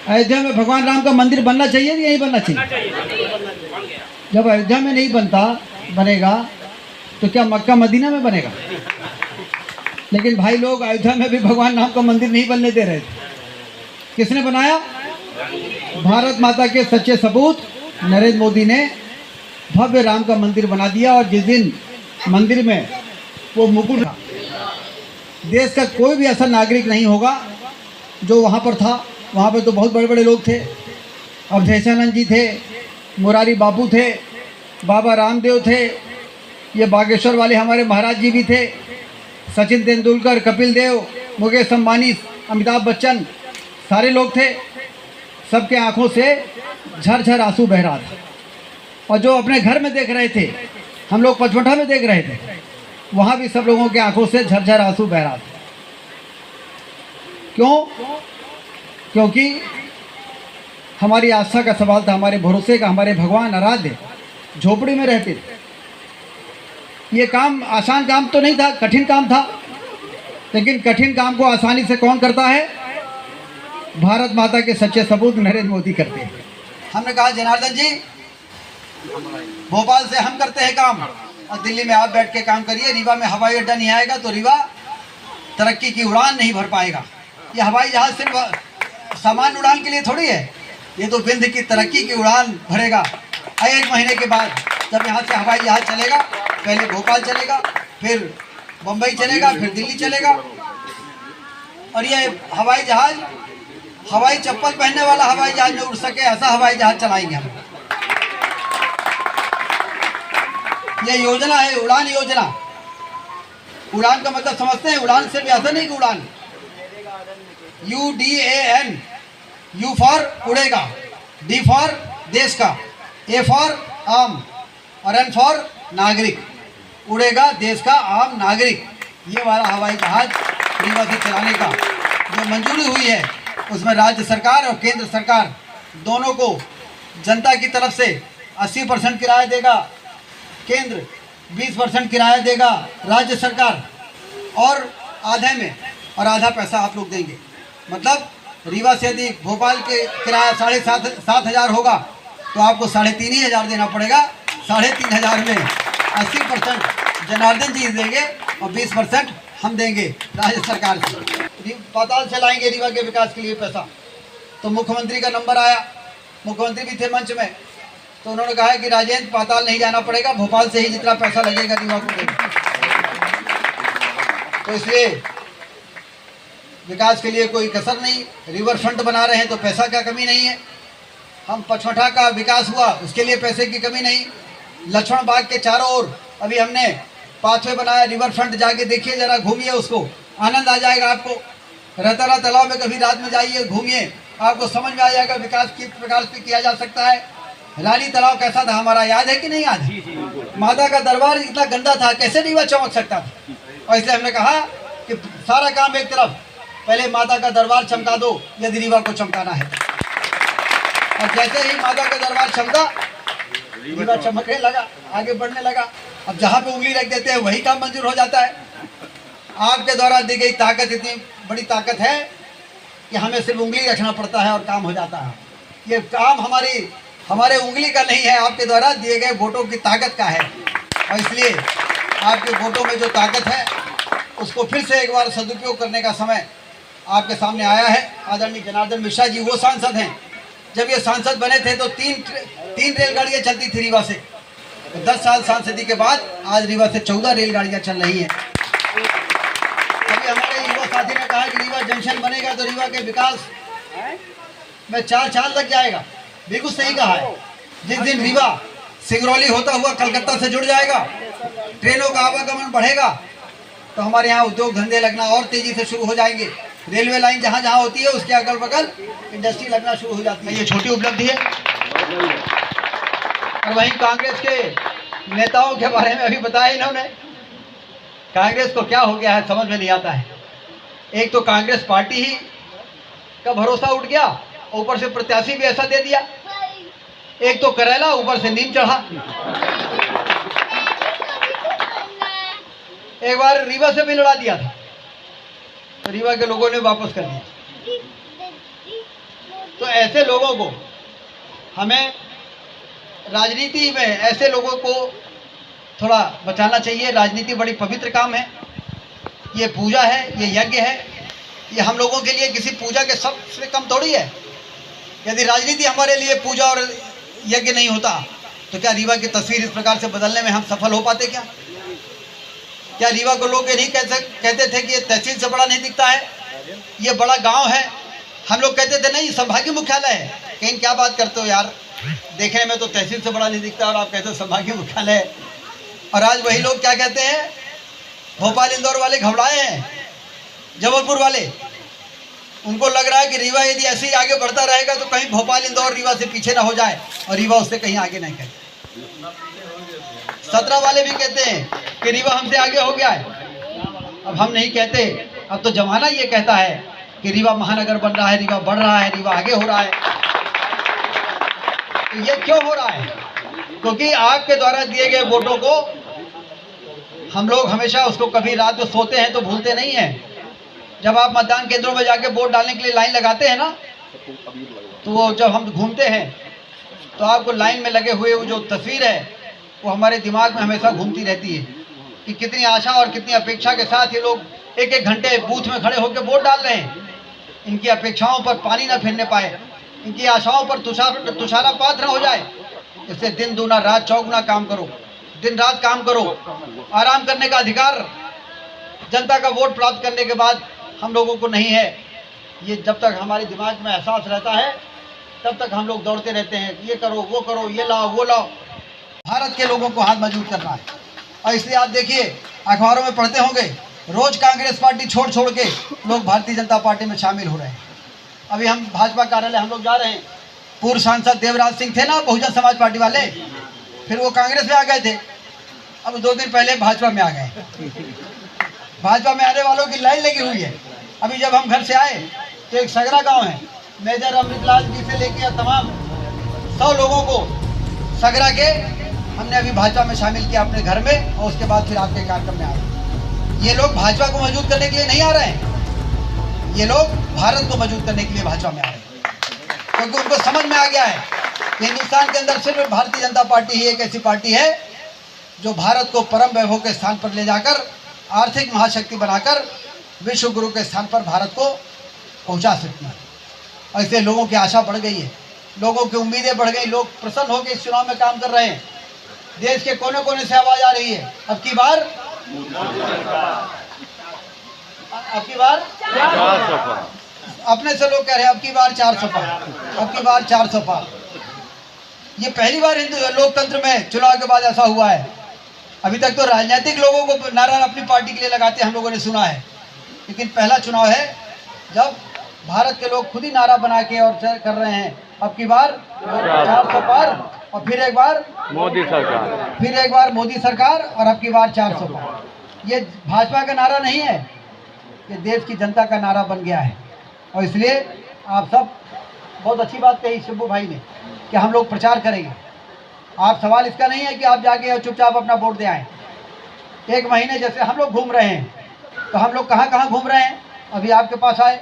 अयोध्या में भगवान राम का मंदिर बनना चाहिए कि नहीं बनना चाहिए? जब अयोध्या में नहीं बनेगा तो क्या मक्का मदीना में बनेगा? लेकिन भाई लोग अयोध्या में भी भगवान राम का मंदिर नहीं बनने दे रहे थे। किसने बनाया? भारत माता के सच्चे सपूत नरेंद्र मोदी ने भव्य राम का मंदिर बना दिया। और जिस दिन मंदिर में वो मुकुट, देश का कोई भी ऐसा नागरिक नहीं होगा जो वहाँ पर था। वहाँ पे तो बहुत बड़े बड़े लोग थे, अवधेशानंद जी थे, मुरारी बापू थे, बाबा रामदेव थे, ये बागेश्वर वाले हमारे महाराज जी भी थे, सचिन तेंदुलकर, कपिल देव, मुकेश अंबानी, अमिताभ बच्चन, सारे लोग थे। सबके आंखों से झरझर आंसू बह रहा था। और जो अपने घर में देख रहे थे, हम लोग पचमढ़ा में देख रहे थे, वहाँ भी सब लोगों के आंखों से झरझर आंसू बह रहा था। क्यों? क्योंकि हमारी आस्था का सवाल था, हमारे भरोसे का। हमारे भगवान आराध्य झोपड़ी में रहते थे। ये काम आसान काम तो नहीं था, कठिन काम था। लेकिन कठिन काम को आसानी से कौन करता है? भारत माता के सच्चे सपूत नरेंद्र मोदी करते हैं। हमने कहा जनार्दन जी, भोपाल से हम करते हैं काम और दिल्ली में आप बैठ के काम करिए। रीवा में हवाई अड्डा नहीं आएगा तो रीवा तरक्की की उड़ान नहीं भर पाएगा। ये हवाई जहाज सिर्फ सामान्य उड़ान के लिए थोड़ी है, ये तो विंध्य की तरक्की की उड़ान भरेगा। 1 महीने के बाद जब यहाँ से हवाई जहाज चलेगा, पहले भोपाल चलेगा, फिर बम्बई चलेगा, फिर दिल्ली चलेगा। और ये हवाई जहाज हवाई चप्पल पहनने वाला हवाई जहाज में उड़ सके ऐसा हवाई जहाज चलाएंगे हम। ये योजना है उड़ान योजना। उड़ान का मतलब समझते हैं? उड़ान सिर्फ ऐसा नहीं कि उड़ान, UDAN, U फॉर उड़ेगा, D फॉर देश का, A फॉर आम और N फॉर नागरिक। उड़ेगा देश का आम नागरिक। ये वाला हवाई जहाज रीवा से चलाने का जो मंजूरी हुई है, उसमें राज्य सरकार और केंद्र सरकार दोनों को जनता की तरफ से 80% किराया देगा केंद्र, 20% किराया देगा राज्य सरकार, और आधे में और आधा पैसा आप लोग देंगे। मतलब रीवा से यदि भोपाल के किराया 7,500 होगा तो आपको 3,500 देना पड़ेगा। 3,500 में 80% जनार्दन जी देंगे और 20% हम देंगे राज्य सरकार से। पाताल चलाएंगे रीवा के विकास के लिए पैसा। तो मुख्यमंत्री का नंबर आया, मुख्यमंत्री भी थे मंच में, तो उन्होंने कहा कि राजेंद्र पाताल नहीं जाना पड़ेगा, भोपाल से ही जितना पैसा लगेगा रीवा को देंगे। तो इसलिए विकास के लिए कोई कसर नहीं। रिवर फ्रंट बना रहे हैं तो पैसा का कमी नहीं है। हम पचमढ़ा का विकास हुआ उसके लिए पैसे की कमी नहीं। लक्ष्मण बाग के चारों ओर अभी हमने पाथवे बनाया, रिवर फ्रंट जाके देखिए जरा, घूमिए, उसको आनंद आ जाएगा आपको। रहतरा तालाब में कभी रात में जाइए, घूमिए, आपको समझ में आ जाएगा विकास किस प्रकार से किया जा सकता है। रानी तालाब कैसा था हमारा, याद है कि नहीं याद है? माता का दरबार इतना गंदा था, कैसे रीवा चमक सकता था? और इसलिए हमने कहा कि सारा काम एक तरफ, पहले माता का दरबार चमका दो यदि रीवा को चमकाना है। और जैसे ही माता का दरबार चमका, रीवा चमकने लगा, आगे बढ़ने लगा। अब जहाँ पे उंगली रख देते हैं वही काम मंजूर हो जाता है। आपके द्वारा दी गई ताकत इतनी बड़ी ताकत है कि हमें सिर्फ उंगली रखना पड़ता है और काम हो जाता है। ये काम हमारे उंगली का नहीं है, आपके द्वारा दिए गए वोटों की ताकत का है। और इसलिए आपके वोटों में जो ताकत है उसको फिर से एक बार सदुपयोग करने का समय आपके सामने आया है। आदरणीय जनार्दन मिश्रा जी वो सांसद हैं, जब ये सांसद बने थे तो तीन रेलगाड़ियाँ चलती थी रीवा से। 10 साल सांसदी के बाद आज रीवा से 14 रेलगाड़ियाँ चल रही हैं। अभी हमारे युवा साथी ने कहा कि रीवा जंक्शन बनेगा तो रीवा के विकास में 4 साल लग जाएगा। बिल्कुल सही कहा है। जिस दिन रीवा सिंगरौली होता हुआ कलकत्ता से जुड़ जाएगा, ट्रेनों का आवागमन बढ़ेगा, तो हमारे यहाँ उद्योग धंधे लगना और तेजी से शुरू हो जाएंगे। रेलवे लाइन जहाँ जहाँ होती है उसके अगल बगल इंडस्ट्री लगना शुरू हो जाती है। ये छोटी उपलब्धि है। और वहीं कांग्रेस के नेताओं के बारे में अभी बताया इन्होंने, कांग्रेस को क्या हो गया है समझ में नहीं आता है। एक तो कांग्रेस पार्टी ही का भरोसा उठ गया, ऊपर से प्रत्याशी भी ऐसा दे दिया। एक तो करेला, ऊपर से नीम चढ़ा। एक बार रीवा से भी लड़ा दिया था तो रीवा के लोगों ने वापस कर दिया। तो ऐसे लोगों को हमें राजनीति में ऐसे लोगों को थोड़ा बचाना चाहिए। राजनीति बड़ी पवित्र काम है, ये पूजा है, ये यज्ञ है, ये हम लोगों के लिए किसी पूजा के सबसे कम थोड़ी है। यदि राजनीति हमारे लिए पूजा और यज्ञ नहीं होता तो क्या रीवा की तस्वीर इस प्रकार से बदलने में हम सफल हो पाते? क्या रीवा को लोग ये नहीं कहते थे कि ये तहसील से बड़ा नहीं दिखता है, ये बड़ा गांव है? हम लोग कहते थे नहीं संभागीय मुख्यालय है। कहीं क्या बात करते हो यार, देखने में तो तहसील से बड़ा नहीं दिखता और आप कहते हो संभागीय मुख्यालय है। और आज वही लोग क्या कहते हैं, भोपाल इंदौर वाले घबराए हैं, जबलपुर वाले, उनको लग रहा है कि रीवा यदि ऐसे ही आगे बढ़ता रहेगा तो कहीं भोपाल इंदौर रीवा से पीछे ना हो जाए और रीवा उससे कहीं आगे नहीं कहे। 17 वाले भी कहते हैं कि रीवा हमसे आगे हो गया है। अब हम नहीं कहते, अब तो जमाना ये कहता है कि रीवा महानगर बन रहा है, रीवा बढ़ रहा है, रीवा आगे हो रहा है। तो ये क्यों हो रहा है? क्योंकि आपके द्वारा दिए गए वोटों को हम लोग हमेशा उसको कभी रात में सोते हैं तो भूलते नहीं हैं। जब आप मतदान केंद्रों में जाके वोट डालने के लिए लाइन लगाते हैं ना, तो वो जब हम घूमते हैं तो आपको लाइन में लगे हुए वो जो तस्वीर है वो हमारे दिमाग में हमेशा घूमती रहती है कि कितनी आशा और कितनी अपेक्षा के साथ ये लोग एक एक घंटे बूथ में खड़े होकर वोट डाल रहे हैं। इनकी अपेक्षाओं पर पानी ना फिरने पाए, इनकी आशाओं पर तुषारापात न हो जाए। इससे दिन दूना रात चौगुना काम करो, दिन रात काम करो। आराम करने का अधिकार जनता का वोट प्राप्त करने के बाद हम लोगों को नहीं है। ये जब तक हमारे दिमाग में एहसास रहता है तब तक हम लोग दौड़ते रहते हैं, ये करो वो करो, ये लाओ वो लाओ। भारत के लोगों को हाथ मजबूत करना है। और इसलिए आप देखिए अखबारों में पढ़ते होंगे, रोज कांग्रेस पार्टी छोड़ छोड़ के लोग भारतीय जनता पार्टी में शामिल हो रहे हैं। अभी हम भाजपा कार्यालय हम लोग जा रहे हैं, पूर्व सांसद देवराज सिंह थे ना बहुजन समाज पार्टी वाले, फिर वो कांग्रेस में आ गए थे, अब 2 दिन पहले भाजपा में आ गए। भाजपा में आने वालों की लाइन लगी हुई है। अभी जब हम घर से आए तो एक सगरा गांव है, मेजर अमृतलाल जी से लेकर तमाम 100 लोगों को सगरा के हमने अभी भाजपा में शामिल किया अपने घर में, और उसके बाद फिर आपके कार्यक्रम में आ रहे। ये लोग भाजपा को मजबूत करने के लिए नहीं आ रहे हैं, ये लोग भारत को मजबूत करने के लिए भाजपा में आ रहे हैं, क्योंकि उनको समझ में आ गया है कि हिंदुस्तान के अंदर सिर्फ भारतीय जनता पार्टी ही एक ऐसी पार्टी है जो भारत को परम वैभव के स्थान पर ले जाकर, आर्थिक महाशक्ति बनाकर विश्व गुरु के स्थान पर भारत को पहुंचा सकती है। और इसलिए लोगों की आशा बढ़ गई है, लोगों की उम्मीदें बढ़ गई, लोग प्रसन्न होकर इस चुनाव में काम कर रहे हैं। देश के कोने कोने से आवाज आ रही है, अब की बार 400 पार। अपने से लोग कह रहे हैं अब की बार 400 पार, अब की बार 400 पार। ये पहली बार हिंदू लोकतंत्र में चुनाव के बाद ऐसा हुआ है। अभी तक तो राजनीतिक लोगों को नारा अपनी पार्टी के लिए लगाते हम लोगों ने सुना है, लेकिन पहला चुनाव है जब भारत के लोग खुद ही नारा बना के और कर रहे हैं अब की बार 400 पार, और फिर एक बार मोदी सरकार, फिर एक बार मोदी सरकार, और अब की बार 400 पार। ये भाजपा का नारा नहीं है, ये देश की जनता का नारा बन गया है। और इसलिए आप सब बहुत अच्छी बात कही शिबू भाई ने कि हम लोग प्रचार करेंगे। आप सवाल इसका नहीं है कि आप जाके चुपचाप अपना वोट दे आएँ। 1 महीने जैसे हम लोग घूम रहे हैं, तो हम लोग कहाँ कहाँ घूम रहे हैं, अभी आपके पास आए